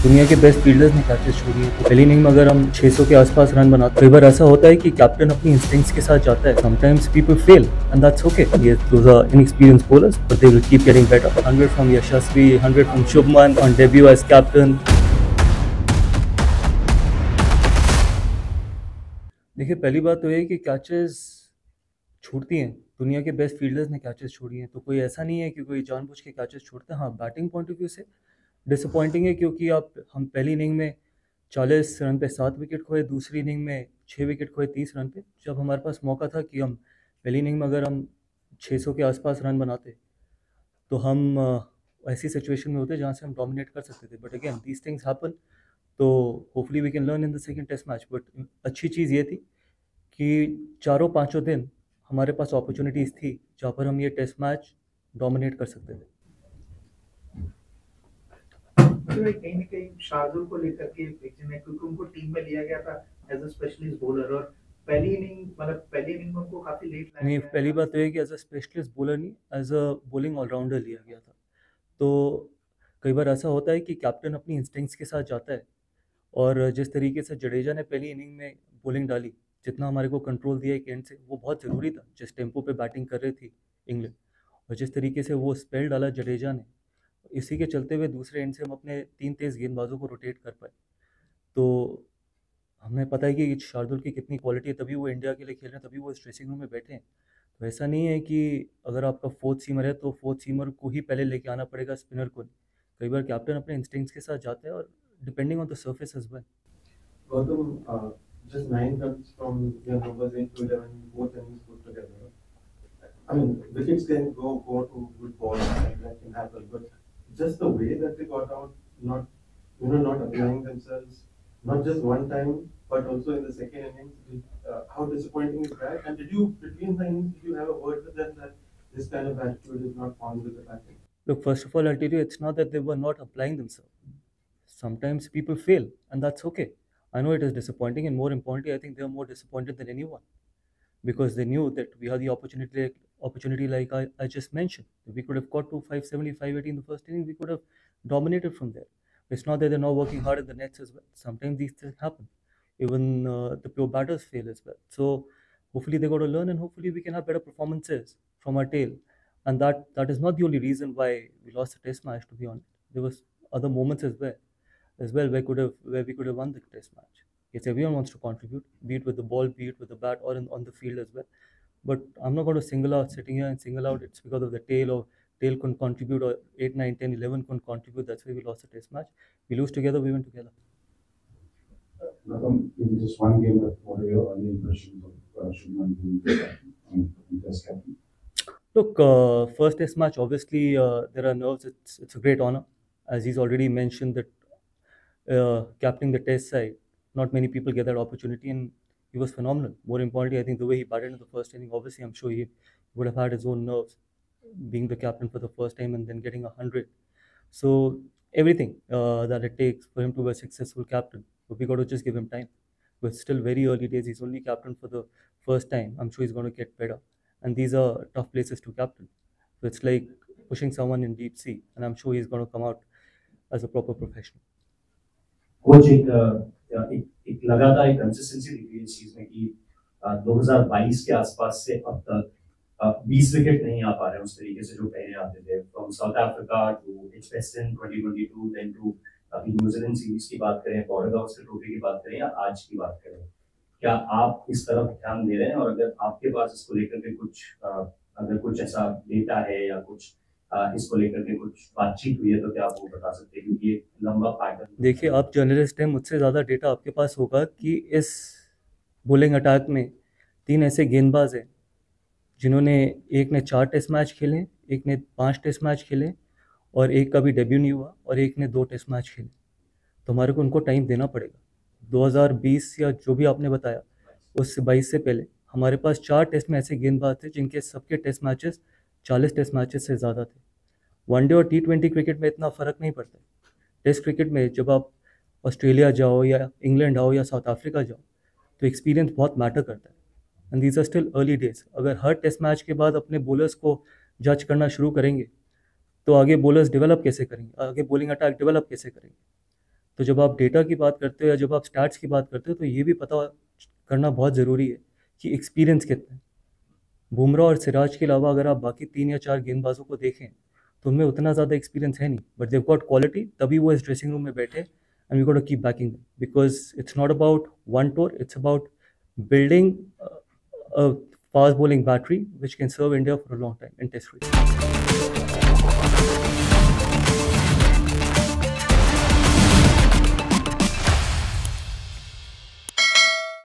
दुनिया के best fielders ने कैचेस छोड़ी है। तो पहली इनिंग में अगर हम 600 के आसपास रन बनाते, कई बार ऐसा होता है कि कैप्टन अपनी इंस्टिंक्ट्स के साथ जाता है। Sometimes people fail and that's okay. ये those are inexperienced bowlers but they will keep getting better. 100 from Yashasvi, 100 from Shubman on debut as captain. देखिए, पहली बात तो ये कि कैचेस छूटती हैं, दुनिया के बेस्ट फील्डर्स ने कैचेस छोड़ी हैं, तो कोई ऐसा नहीं है कि कोई जानबूझ के कैचेस छोड़ता है। हाँ, बैटिंग पॉइंट ऑफ व्यू से डिसअपॉइंटिंग है, क्योंकि हम पहली इनिंग में 40 रन पे 7 विकेट खोए, दूसरी इनिंग में 6 विकेट खोए 30 रन पे। जब हमारे पास मौका था कि हम पहली इनिंग में अगर हम 600 के आसपास रन बनाते, तो हम ऐसी सिचुएशन में होते जहाँ से हम डोमिनेट कर सकते थे। But again these things happen, तो hopefully we can learn in the second test match. But अच्छी चीज़ ये थी कि चारों पांचों दिन हमारे पास अपॉर्चुनिटीज़ थी जहाँ पर हम ये टेस्ट मैच डोमिनेट कर सकते थे। तो कहीं न कहीं शार्दुल को लेकर के क्योंकि उनको टीम में लिया गया था एज़ अ स्पेशलिस्ट बॉलर, और पहली इनिंग में उनको काफ़ी लेट लाया नहीं, गया पहली था। बात तो ये कि एज अ स्पेशलिस्ट बॉलर नहीं, एज अ बॉलिंग ऑलराउंडर लिया गया था। तो कई बार ऐसा होता है कि कैप्टन अपनी इंस्टिंक्ट्स के साथ जाता है, और जिस तरीके से जडेजा ने पहली इनिंग में बॉलिंग डाली, जितना हमारे को कंट्रोल दिया एक एंड से, वो बहुत ज़रूरी था जिस टेम्पो पे बैटिंग कर रही थी इंग्लैंड। और जिस तरीके से वो स्पेल डाला जडेजा ने, इसी के चलते हुए दूसरे एंड से हम अपने 3 तेज़ गेंदबाजों को रोटेट कर पाए। तो हमें पता है कि शार्दुल की कितनी क्वालिटी है, तभी वो इंडिया के लिए खेल रहे हैं, तभी वो इस ड्रेसिंग रूम में बैठे हैं। तो ऐसा नहीं है कि अगर आपका फोर्थ सीमर है तो फोर्थ सीमर को ही पहले लेके आना पड़ेगा, स्पिनर को नहीं। कई बार कैप्टन अपने इंस्टिंक्ट्स के साथ जाता है, और depending on the surface as well. Gautam, just 9 runs from your numbers into 11, both innings put together. I mean, wickets can go to good balls, and that can happen. But just the way that they got out, not not applying themselves, not just one time, but also in the second innings. How disappointing is that? And did you, between the innings, did you have a word with them that this kind of attitude is not found with the batting? Look, first of all, I'll tell you, it's not that they were not applying themselves. Sometimes people fail, and that's okay. I know it is disappointing, and more importantly, I think they are more disappointed than anyone, because they knew that we had the opportunity like I just mentioned. We could have got to 570, 580 in the first inning. We could have dominated from there. It's not that they're not working hard at the nets as well. Sometimes these things happen. Even the pure batters fail as well. So hopefully they got to learn, and hopefully we can have better performances from our tail. And that is not the only reason why we lost the test match, to be honest. There was other moments as well where we could have won the test match. Yes, everyone wants to contribute, be it with the ball, be it with the bat, or on the field as well. But I'm not going to sitting here and single out it's because of the tail, or tail couldn't contribute, or 8, 9, 10, 11 couldn't contribute. That's why we lost the test match. We lose together, we win together. In just one game, but what are your early impressions of Shubman being the test captain? Look, first test match, obviously there are nerves. It's a great honor, as he's already mentioned that captaining the test side, not many people get that opportunity, and he was phenomenal. More importantly, I think the way he batted in the first inning, obviously I'm sure he would have had his own nerves, being the captain for the first time and then getting 100. So everything that it takes for him to be a successful captain, but we got to just give him time. But still very early days. He's only captain for the first time. I'm sure he's going to get better, and these are tough places to captain. So it's like pushing someone in deep sea, and I'm sure he's going to come out as a proper professional. Coach एक लगातार एक consistency दिख रही है इस चीज में कि 2022 के आसपास से अब तक 20 विकेट नहीं आ पा रहे हैं उस तरीके से जो पहले आते थे, from south Africa to HSN 2022 then to New Zealand series की बात करें, बॉर्डर गावस्कर ट्रॉफी की बात करें या आज की बात करें, क्या आप इस तरफ ध्यान दे रहे हैं? और अगर आपके पास इसको लेकर के अगर कुछ ऐसा डेटा है या कुछ इसको लेकर के कुछ बातचीत हुई है तो क्या आप वो बता सकते हैं, क्योंकि एक लंबा पैटर्न। देखिए, आप जर्नलिस्ट हैं, मुझसे ज़्यादा डेटा आपके पास होगा कि इस बॉलिंग अटैक में 3 ऐसे गेंदबाज हैं जिन्होंने, एक ने 4 टेस्ट मैच खेले, एक ने 5 टेस्ट मैच खेले, और एक का भी डेब्यू नहीं हुआ, और एक ने 2 टेस्ट मैच खेले। तो हमारे को उनको टाइम देना पड़ेगा। 2020 या जो भी आपने बताया उससे 22 से पहले हमारे पास 4 टेस्ट में ऐसे गेंदबाज थे जिनके सबके टेस्ट मैचेस 40 टेस्ट मैचेस से ज़्यादा थे। वनडे और T20 क्रिकेट में इतना फ़र्क नहीं पड़ता। टेस्ट क्रिकेट में जब आप ऑस्ट्रेलिया जाओ या इंग्लैंड आओ या साउथ अफ्रीका जाओ, तो एक्सपीरियंस बहुत मैटर करता है, and these are still early days. अगर हर टेस्ट मैच के बाद अपने बॉलर्स को जज करना शुरू करेंगे, तो आगे बॉलर्स डेवलप कैसे करेंगे, आगे बॉलिंग अटैक डेवलप कैसे करेंगे? तो जब आप डेटा की बात करते हो या जब आप स्टैट्स की बात करते हो तो ये भी पता करना बहुत ज़रूरी है कि एक्सपीरियंस कितना है। बुमराह और सिराज के अलावा अगर आप बाकी 3 या 4 गेंदबाजों को देखें तो उनमें उतना ज़्यादा एक्सपीरियंस है नहीं, बट देव गॉट क्वालिटी, तभी वो इस ड्रेसिंग रूम में बैठे and we got to keep backing them because it's not about one tour, it's about building a fast bowling battery which can serve India for a long time in test cricket.